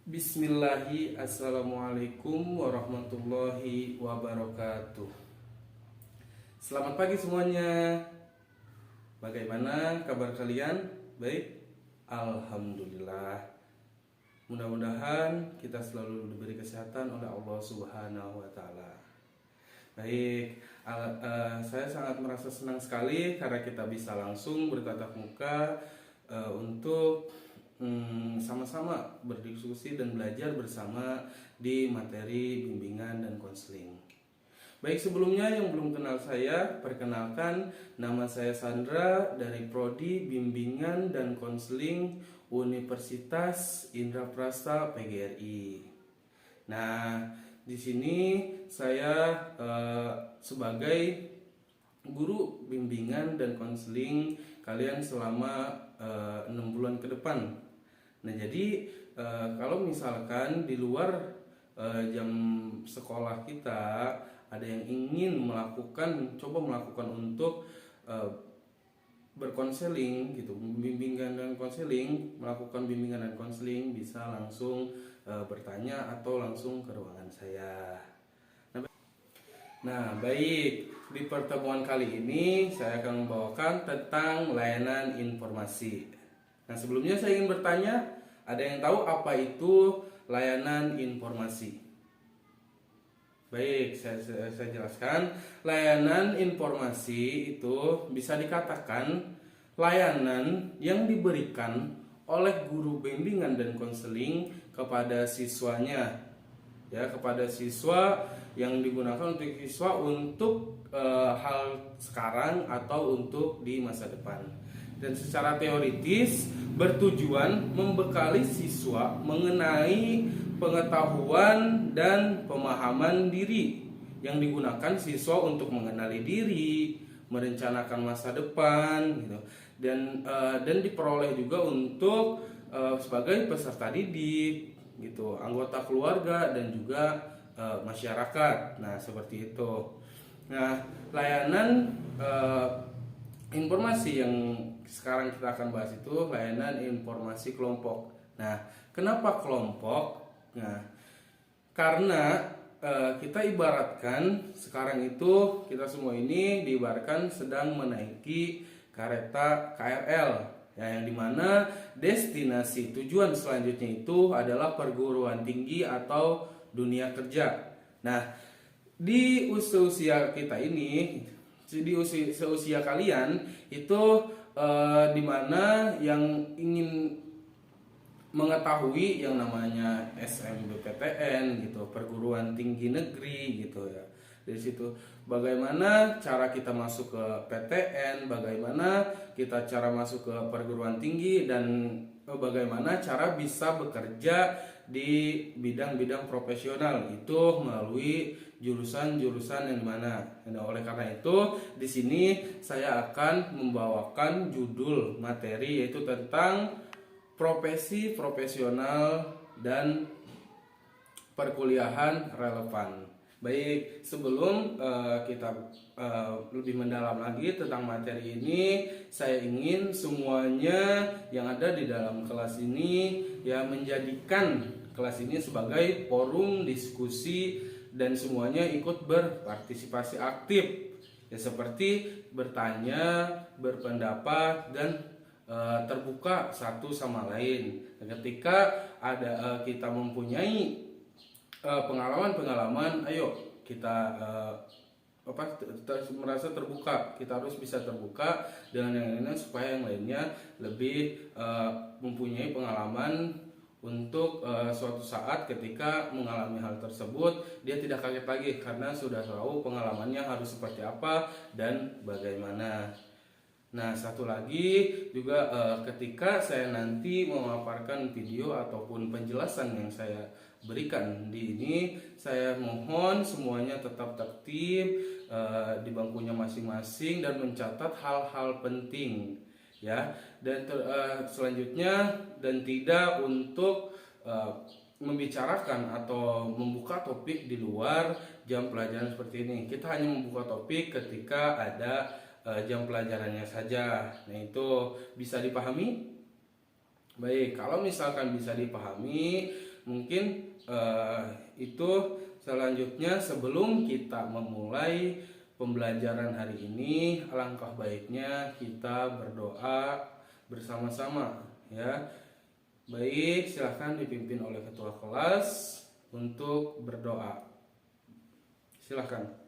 Bismillahi, assalamualaikum warahmatullahi wabarakatuh. Selamat pagi semuanya. Bagaimana kabar kalian? Baik? Alhamdulillah. Mudah-mudahan kita selalu diberi kesehatan oleh Allah Subhanahu wa Ta'ala. Baik, saya sangat merasa senang sekali karena kita bisa langsung bertatap muka untuk sama-sama berdiskusi dan belajar bersama di materi bimbingan dan konseling. Baik, sebelumnya yang belum kenal saya, perkenalkan, nama saya Sandra dari Prodi Bimbingan dan Konseling Universitas Indraprasta PGRI. Nah, di sini saya sebagai guru bimbingan dan konseling kalian selama 6 bulan ke depan. Nah, jadi kalau misalkan di luar jam sekolah kita ada yang ingin coba melakukan untuk berkonseling gitu, bimbingan dan konseling, melakukan bimbingan dan konseling, bisa langsung bertanya atau langsung ke ruangan saya. Nah, baik, di pertemuan kali ini saya akan membawakan tentang layanan informasi. Nah, sebelumnya saya ingin bertanya, ada yang tahu apa itu layanan informasi? Baik, saya jelaskan. Layanan informasi itu bisa dikatakan layanan yang diberikan oleh guru bimbingan dan konseling kepada siswanya, ya, kepada siswa, yang digunakan untuk siswa untuk hal sekarang atau untuk di masa depan. Dan secara teoritis bertujuan membekali siswa mengenai pengetahuan dan pemahaman diri, yang digunakan siswa untuk mengenali diri, merencanakan masa depan gitu. Dan diperoleh juga untuk sebagai peserta didik gitu, anggota keluarga dan juga masyarakat. Nah, seperti itu. Nah, layanan informasi yang sekarang kita akan bahas itu layanan informasi kelompok. Nah, kenapa kelompok? Nah, karena kita ibaratkan sekarang itu kita semua ini diibaratkan sedang menaiki kereta KRL, ya, yang dimana destinasi tujuan selanjutnya itu adalah perguruan tinggi atau dunia kerja. Nah, di usia kita ini, di usia kalian itu dimana yang ingin mengetahui yang namanya SNMPTN gitu, perguruan tinggi negeri gitu ya. Dari situ bagaimana cara kita masuk ke PTN, bagaimana kita cara masuk ke perguruan tinggi, dan bagaimana cara bisa bekerja di bidang-bidang profesional itu melalui jurusan-jurusan yang mana. Nah, oleh karena itu di sini saya akan membawakan judul materi yaitu tentang profesi profesional dan perkuliahan relevan. Baik, sebelum kita lebih mendalam lagi tentang materi ini, saya ingin semuanya yang ada di dalam kelas ini ya menjadikan kelas ini sebagai forum diskusi dan semuanya ikut berpartisipasi aktif, ya, seperti bertanya, berpendapat, dan terbuka satu sama lain. Ketika ada kita mempunyai pengalaman-pengalaman, ayo kita merasa terbuka. Kita harus bisa terbuka dengan yang lainnya supaya yang lainnya lebih mempunyai pengalaman untuk suatu saat ketika mengalami hal tersebut dia tidak kaget lagi karena sudah tahu pengalamannya harus seperti apa dan bagaimana. Nah, satu lagi juga ketika saya nanti memaparkan video ataupun penjelasan yang saya berikan di ini, saya mohon semuanya tetap tertib di bangkunya masing-masing dan mencatat hal-hal penting, ya. Dan selanjutnya, dan tidak untuk membicarakan atau membuka topik di luar jam pelajaran seperti ini. Kita hanya membuka topik ketika ada jam pelajarannya saja. Nah, itu bisa dipahami? Baik, kalau misalkan bisa dipahami, mungkin itu selanjutnya sebelum kita memulai pembelajaran hari ini, alangkah baiknya kita berdoa bersama-sama ya. Baik, silahkan dipimpin oleh ketua kelas untuk berdoa. Silahkan.